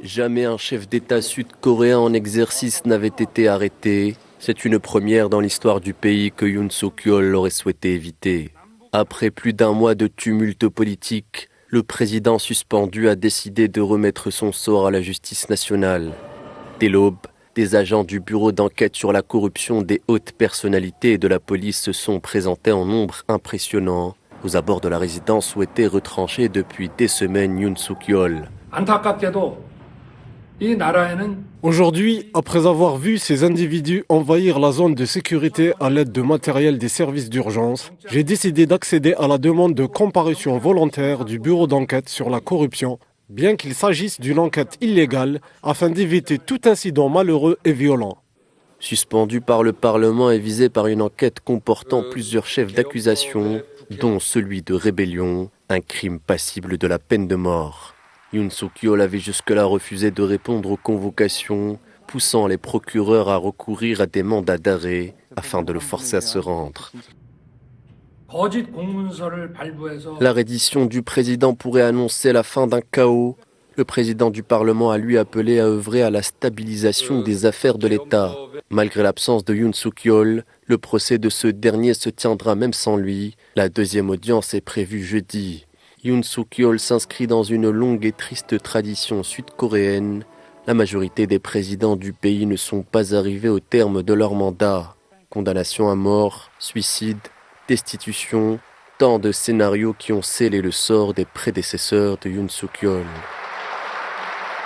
Jamais un chef d'État sud-coréen en exercice n'avait été arrêté. C'est une première dans l'histoire du pays que Yoon Suk-yeol aurait souhaité éviter. Après plus d'un mois de tumulte politique, le président suspendu a décidé de remettre son sort à la justice nationale. Dès l'aube, des agents du bureau d'enquête sur la corruption des hautes personnalités de la police se sont présentés en nombre impressionnant aux abords de la résidence où était retranché depuis des semaines Yoon Suk-yeol. Aujourd'hui, après avoir vu ces individus envahir la zone de sécurité à l'aide de matériel des services d'urgence, j'ai décidé d'accéder à la demande de comparution volontaire du bureau d'enquête sur la corruption, bien qu'il s'agisse d'une enquête illégale, afin d'éviter tout incident malheureux et violent. Suspendu par le Parlement et visé par une enquête comportant plusieurs chefs d'accusation, dont celui de rébellion, un crime passible de la peine de mort. Yoon Suk-yeol avait jusque-là refusé de répondre aux convocations, poussant les procureurs à recourir à des mandats d'arrêt afin de le forcer à se rendre. La reddition du président pourrait annoncer la fin d'un chaos. Le président du Parlement a lui appelé à œuvrer à la stabilisation des affaires de l'État. Malgré l'absence de Yoon Suk-yeol, le procès de ce dernier se tiendra même sans lui. La deuxième audience est prévue jeudi. Yoon Suk-yeol s'inscrit dans une longue et triste tradition sud-coréenne. La majorité des présidents du pays ne sont pas arrivés au terme de leur mandat. Condamnation à mort, suicide, destitution, tant de scénarios qui ont scellé le sort des prédécesseurs de Yoon Suk-yeol.